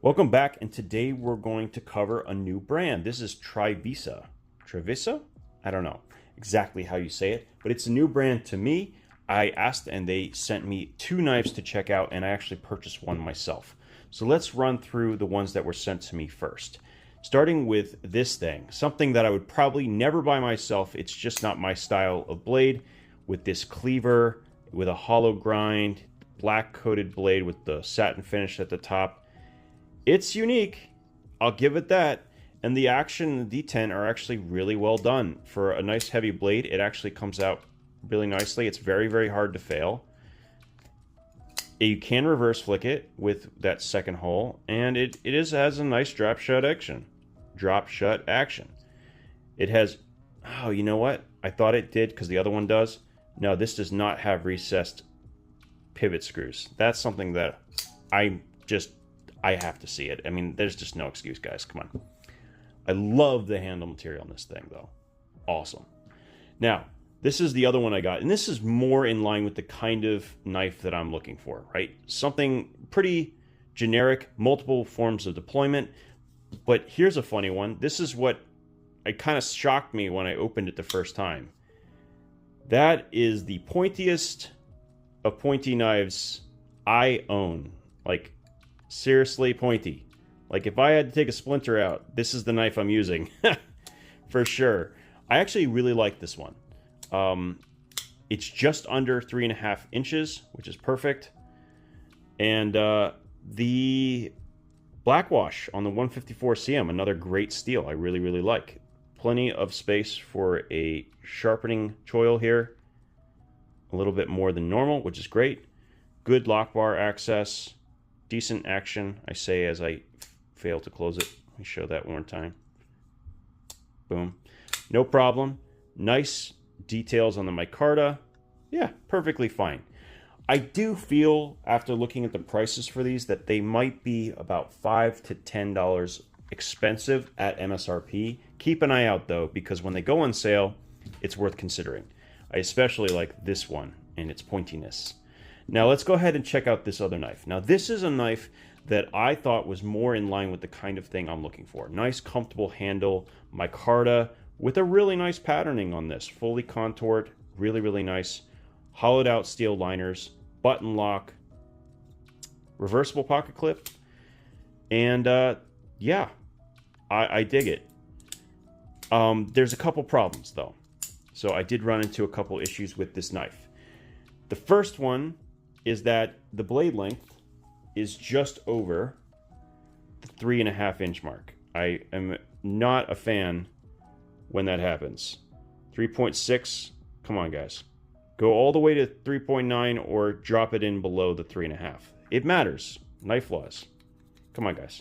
Welcome back, and today we're going to cover a new brand. This is Trivisa. Trivisa? I don't know exactly how you say it, but it's a new brand to me. I asked and they sent me two knives to check out, and I actually purchased one myself. So let's run through the ones that were sent to me first. Starting with this thing, something that I would probably never buy myself. It's just not my style of blade, with this cleaver, with a hollow grind, black coated blade with the satin finish at the top. It's unique, I'll give it that, and the action and the detent are actually really well done. For a nice heavy blade, it actually comes out really nicely. It's very, very hard to fail. You can reverse flick it with that second hole, and it has a nice drop shut action. It has, oh, you know what? I thought it did because the other one does. No, this does not have recessed pivot screws. That's something that I have to see it. I mean, there's just no excuse, guys. Come on. I love the handle material on this thing, though. Awesome. Now, this is the other one I got, and this is more in line with the kind of knife that I'm looking for, right? Something pretty generic, multiple forms of deployment. But here's a funny one. This is what it kind of shocked me when I opened it the first time. That is the pointiest of pointy knives I own. Like, seriously pointy. Like, if I had to take a splinter out, this is the knife I'm using. For sure. I actually really like this one. It's just under 3.5 inches, which is perfect. And the blackwash on the 154 CM, another great steel I really, really like. Plenty of space for a sharpening choil here. A little bit more than normal, which is great. Good lock bar access. Decent action, I say as I fail to close it. Let me show that one more time. Boom. No problem. Nice details on the micarta. Yeah, perfectly fine. I do feel, after looking at the prices for these, that they might be about $5 to $10 expensive at MSRP. Keep an eye out, though, because when they go on sale, it's worth considering. I especially like this one and its pointiness. Now let's go ahead and check out this other knife. Now this is a knife that I thought was more in line with the kind of thing I'm looking for. Nice, comfortable handle, micarta, with a really nice patterning on this. Fully contoured, really, really nice. Hollowed out steel liners, button lock, reversible pocket clip. And yeah, I dig it. There's a couple problems though. So I did run into a couple issues with this knife. The first one is that the blade length is just over the 3.5 inch mark. I am not a fan when that happens. 3.6, come on guys. Go all the way to 3.9 or drop it in below the 3.5. It matters. Knife laws. Come on guys.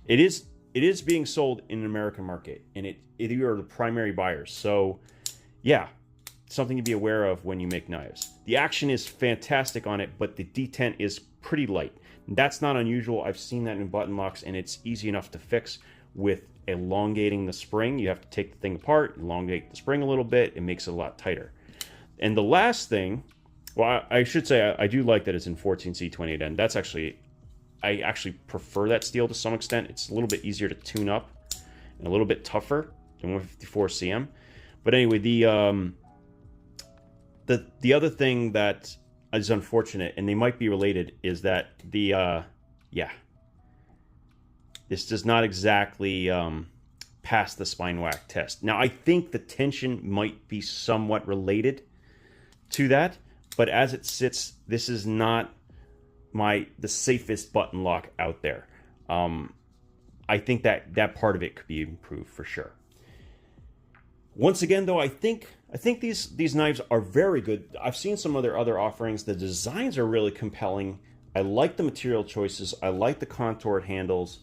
It is being sold in an American market, and you are the primary buyers. So yeah, something to be aware of when you make knives. The action is fantastic on it, but the detent is pretty light. That's not unusual. I've seen that in button locks, and it's easy enough to fix with elongating the spring. You have to take the thing apart, elongate the spring a little bit. It makes it a lot tighter. And the last thing, well, I should say I do like that it's in 14C28N. That's actually, I actually prefer that steel to some extent. It's a little bit easier to tune up and a little bit tougher than 154 CM. But anyway, the other thing that is unfortunate, and they might be related, is that this does not exactly pass the spine whack test. Now, I think the tension might be somewhat related to that, but as it sits, this is not the safest button lock out there. I think that part of it could be improved for sure. Once again, though, I think these knives are very good. I've seen some other offerings. The designs are really compelling. I like the material choices. I like the contoured handles.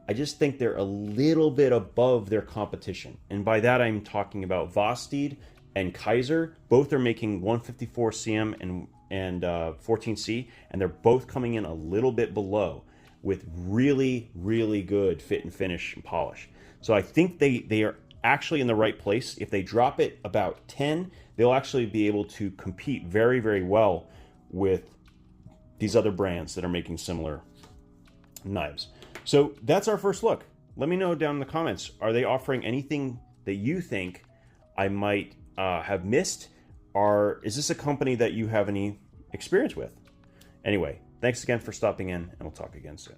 I just think they're a little bit above their competition. And by that, I'm talking about Vosteed and Kizer. Both are making 154 CM and 14C, and they're both coming in a little bit below with really, really good fit and finish and polish. So I think they are actually in the right place. If they drop it about 10, they'll actually be able to compete very, very well with these other brands that are making similar knives. So that's our first look. Let me know down in the comments, are they offering anything that you think I might have missed? Or is this a company that you have any experience with? Anyway, thanks again for stopping in, and we'll talk again soon.